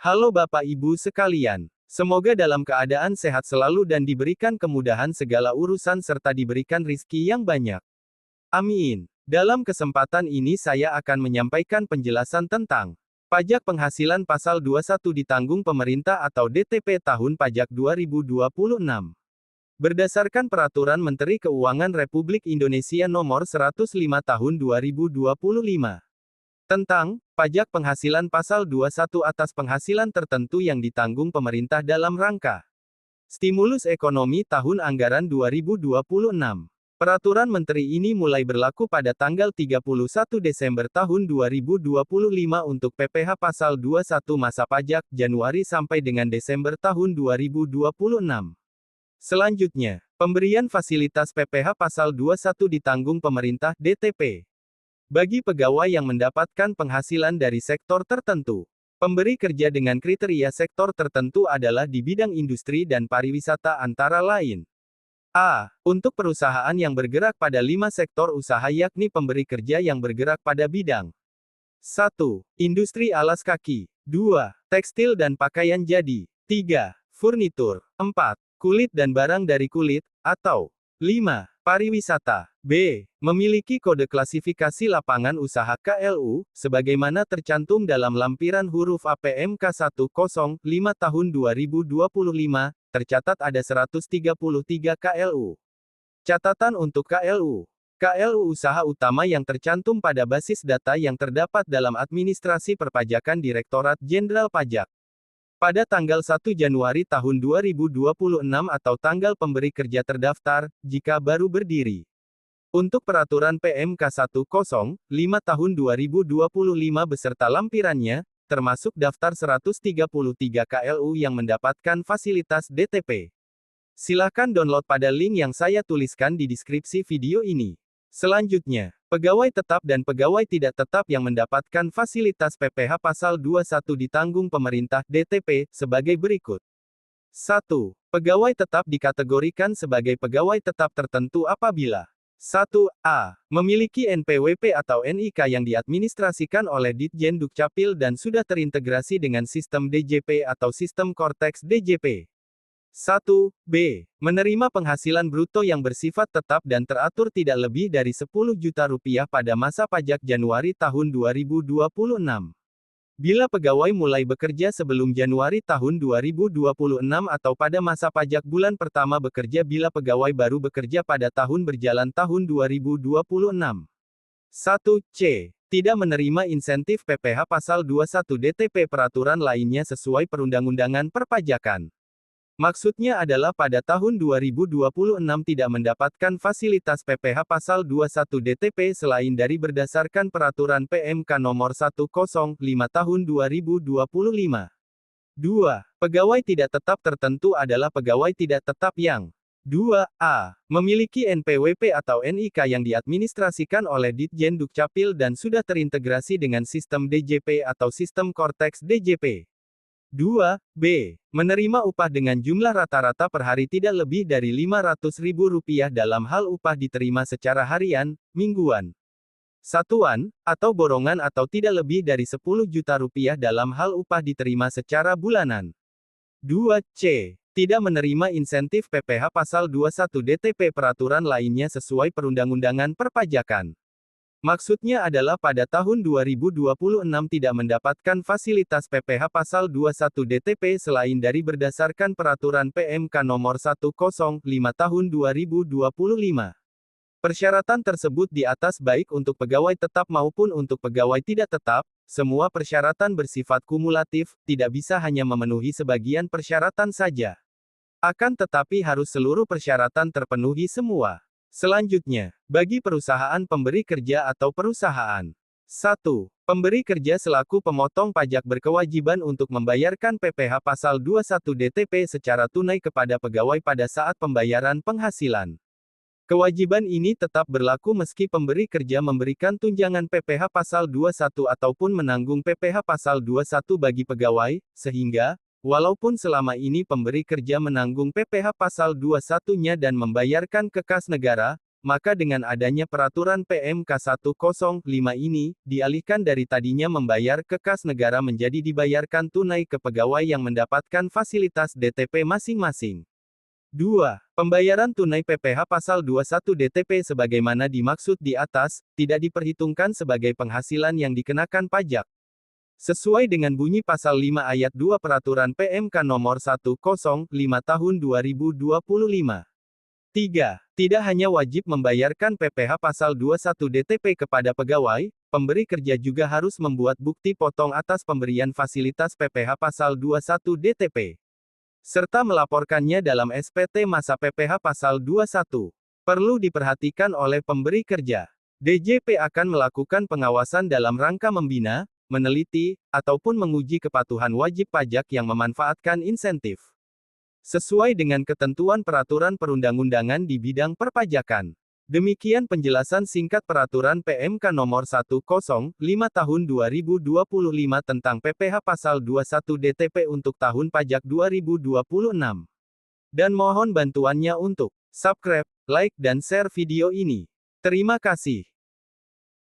Halo Bapak Ibu sekalian. Semoga dalam keadaan sehat selalu dan diberikan kemudahan segala urusan serta diberikan rizki yang banyak. Amin. Dalam kesempatan ini saya akan menyampaikan penjelasan tentang pajak penghasilan pasal 21 ditanggung pemerintah atau DTP tahun pajak 2026. Berdasarkan Peraturan Menteri Keuangan Republik Indonesia Nomor 105 Tahun 2025. Tentang pajak penghasilan pasal 21 atas penghasilan tertentu yang ditanggung pemerintah dalam rangka stimulus ekonomi tahun anggaran 2026. Peraturan Menteri ini mulai berlaku pada tanggal 31 Desember tahun 2025 untuk PPh pasal 21 masa pajak Januari sampai dengan Desember tahun 2026. Selanjutnya, pemberian fasilitas PPh pasal 21 ditanggung pemerintah DTP. Bagi pegawai yang mendapatkan penghasilan dari sektor tertentu, pemberi kerja dengan kriteria sektor tertentu adalah di bidang industri dan pariwisata antara lain. A. Untuk perusahaan yang bergerak pada 5 sektor usaha yakni pemberi kerja yang bergerak pada bidang 1. Industri alas kaki 2. Tekstil dan pakaian jadi 3. Furnitur 4. Kulit dan barang dari kulit, atau 5. Pariwisata. B. Memiliki kode klasifikasi lapangan usaha KLU, sebagaimana tercantum dalam lampiran huruf APMK 105 tahun 2025, tercatat ada 133 KLU. Catatan untuk KLU. KLU usaha utama yang tercantum pada basis data yang terdapat dalam Administrasi Perpajakan Direktorat Jenderal Pajak. Pada tanggal 1 Januari tahun 2026 atau tanggal pemberi kerja terdaftar, jika baru berdiri. Untuk Peraturan PMK 105 tahun 2025 beserta lampirannya, termasuk daftar 133 KLU yang mendapatkan fasilitas DTP. Silakan download pada link yang saya tuliskan di deskripsi video ini. Selanjutnya, pegawai tetap dan pegawai tidak tetap yang mendapatkan fasilitas PPh pasal 21 ditanggung pemerintah DTP sebagai berikut. 1. Pegawai tetap dikategorikan sebagai pegawai tetap tertentu apabila 1a. Memiliki NPWP atau NIK yang diadministrasikan oleh Ditjen Dukcapil dan sudah terintegrasi dengan sistem DJP atau sistem Korteks DJP. 1b. Menerima penghasilan bruto yang bersifat tetap dan teratur tidak lebih dari 10 juta rupiah pada masa pajak Januari tahun 2026. Bila pegawai mulai bekerja sebelum Januari tahun 2026 atau pada masa pajak bulan pertama bekerja bila pegawai baru bekerja pada tahun berjalan tahun 2026. 1c. Tidak menerima insentif PPh pasal 21 DTP peraturan lainnya sesuai perundang-undangan perpajakan. Maksudnya adalah pada tahun 2026 tidak mendapatkan fasilitas PPh pasal 21 DTP selain dari berdasarkan Peraturan PMK Nomor 105 Tahun 2025. 2. Pegawai tidak tetap tertentu adalah pegawai tidak tetap yang 2a. Memiliki NPWP atau NIK yang diadministrasikan oleh Ditjen Dukcapil dan sudah terintegrasi dengan sistem DJP atau sistem Korteks DJP. 2b. Menerima upah dengan jumlah rata-rata per hari tidak lebih dari Rp500.000 dalam hal upah diterima secara harian, mingguan, satuan, atau borongan atau tidak lebih dari Rp10 juta dalam hal upah diterima secara bulanan. 2c. Tidak menerima insentif PPh pasal 21 DTP peraturan lainnya sesuai perundang-undangan perpajakan. Maksudnya adalah pada tahun 2026 tidak mendapatkan fasilitas PPh pasal 21 DTP selain dari berdasarkan Peraturan PMK Nomor 105 Tahun 2025. Persyaratan tersebut di atas baik untuk pegawai tetap maupun untuk pegawai tidak tetap, semua persyaratan bersifat kumulatif, tidak bisa hanya memenuhi sebagian persyaratan saja. Akan tetapi harus seluruh persyaratan terpenuhi semua. Selanjutnya, bagi perusahaan pemberi kerja atau perusahaan 1. Pemberi kerja selaku pemotong pajak berkewajiban untuk membayarkan PPh pasal 21 DTP secara tunai kepada pegawai pada saat pembayaran penghasilan. Kewajiban ini tetap berlaku meski pemberi kerja memberikan tunjangan PPh pasal 21 ataupun menanggung PPh pasal 21 bagi pegawai, sehingga walaupun selama ini pemberi kerja menanggung PPh pasal 21-nya dan membayarkan ke kas negara, maka dengan adanya peraturan PMK 105 ini, dialihkan dari tadinya membayar ke kas negara menjadi dibayarkan tunai ke pegawai yang mendapatkan fasilitas DTP masing-masing. 2. Pembayaran tunai PPh Pasal 21 DTP sebagaimana dimaksud di atas, tidak diperhitungkan sebagai penghasilan yang dikenakan pajak. Sesuai dengan bunyi Pasal 5 Ayat 2 Peraturan PMK Nomor 105 Tahun 2025. 3. Tidak hanya wajib membayarkan PPh Pasal 21 DTP kepada pegawai, pemberi kerja juga harus membuat bukti potong atas pemberian fasilitas PPh Pasal 21 DTP. Serta melaporkannya dalam SPT masa PPh Pasal 21. Perlu diperhatikan oleh pemberi kerja. DJP akan melakukan pengawasan dalam rangka membina, meneliti, ataupun menguji kepatuhan wajib pajak yang memanfaatkan insentif. Sesuai dengan ketentuan peraturan perundang-undangan di bidang perpajakan. Demikian penjelasan singkat Peraturan PMK Nomor 105 Tahun 2025 tentang PPh Pasal 21 DTP untuk tahun pajak 2026. Dan mohon bantuannya untuk subscribe, like dan share video ini. Terima kasih.